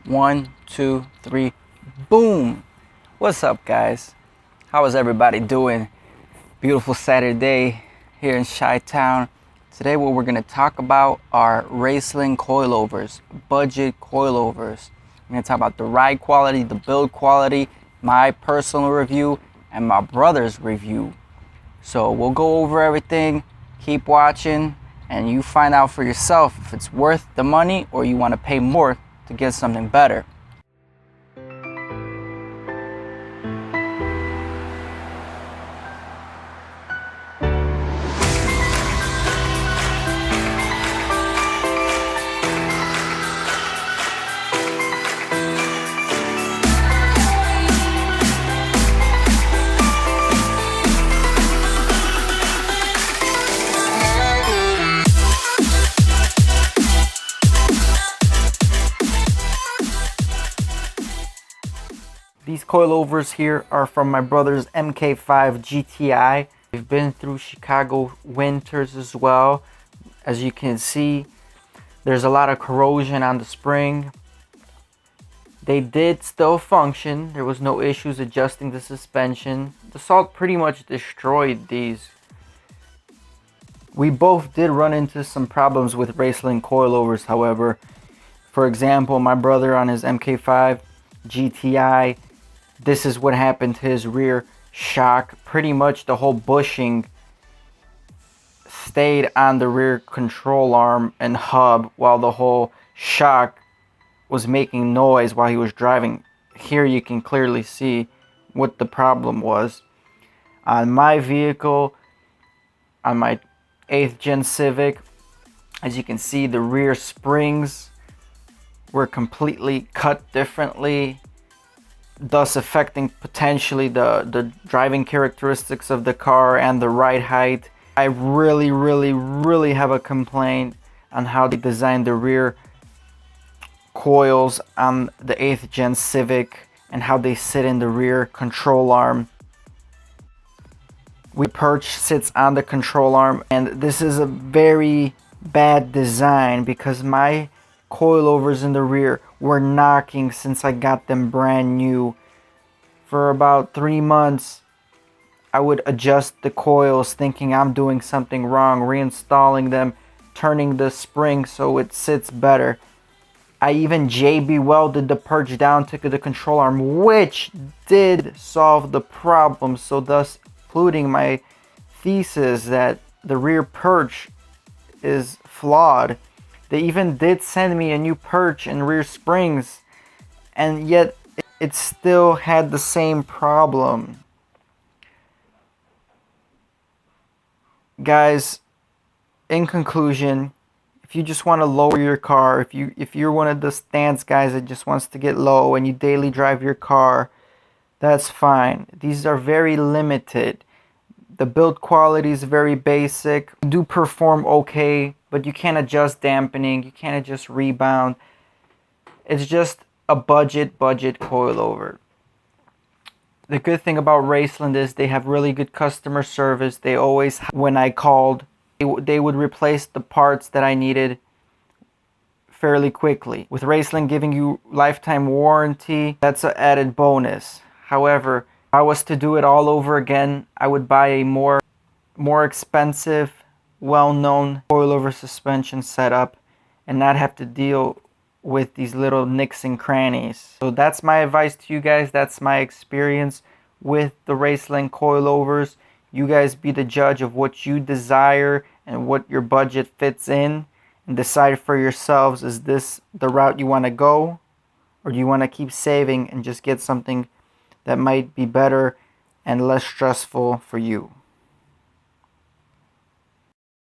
1, 2, 3, boom! What's up, guys? How is everybody doing? Beautiful Saturday here in Chi-Town. Today what we're going to talk about are Raceland Coilovers, budget coilovers. We're going to talk about the ride quality, the build quality, my personal review, and my brother's review. So we'll go over everything, keep watching, and you find out for yourself if it's worth the money or you want to pay more to get something better. These coilovers here are from my brother's MK5 GTI. We've been through Chicago winters as well. As you can see, there's a lot of corrosion on the spring. They did still function. There was no issues adjusting the suspension. The salt pretty much destroyed these. We both did run into some problems with Raceland coilovers, however. For example, my brother on his MK5 GTI, this is what happened to his rear shock. Pretty much the whole bushing stayed on the rear control arm and hub while the whole shock was making noise while he was driving. Here you can clearly see what the problem was. On my vehicle, on my 8th gen Civic, as you can see, the rear springs were completely cut differently, thus affecting potentially the driving characteristics of the car and the ride height. I really have a complaint on how they designed the rear coils on the 8th gen Civic and how they sit in the rear control arm. The perch sits on the control arm, and this is a very bad design because my coilovers in the rear were knocking since I got them brand new. For about 3 months, I would adjust the coils thinking I'm doing something wrong, reinstalling them, turning the spring so it sits better. I even JB welded the perch down to the control arm, which did solve the problem, so thus including my thesis that the rear perch is flawed. They even did send me a new perch and rear springs, and yet it still had the same problem. Guys, in conclusion, if you just want to lower your car, if you're one of the stance guys that just wants to get low and you daily drive your car, that's fine. These are very limited. The build quality is very basic. They do perform okay, but you can't adjust dampening, you can't adjust rebound. It's just a budget coilover. The good thing about Raceland is they have really good customer service. They always, when I called, they would replace the parts that I needed fairly quickly. With Raceland giving you lifetime warranty, that's an added bonus. However, if I was to do it all over again, I would buy a more expensive, well-known coilover suspension setup and not have to deal with these little nicks and crannies. So that's my advice to you guys. That's my experience with the Raceland coilovers. You guys be the judge of what you desire and what your budget fits in, and decide for yourselves, is this the route you want to go, or do you want to keep saving and just get something that might be better and less stressful for you?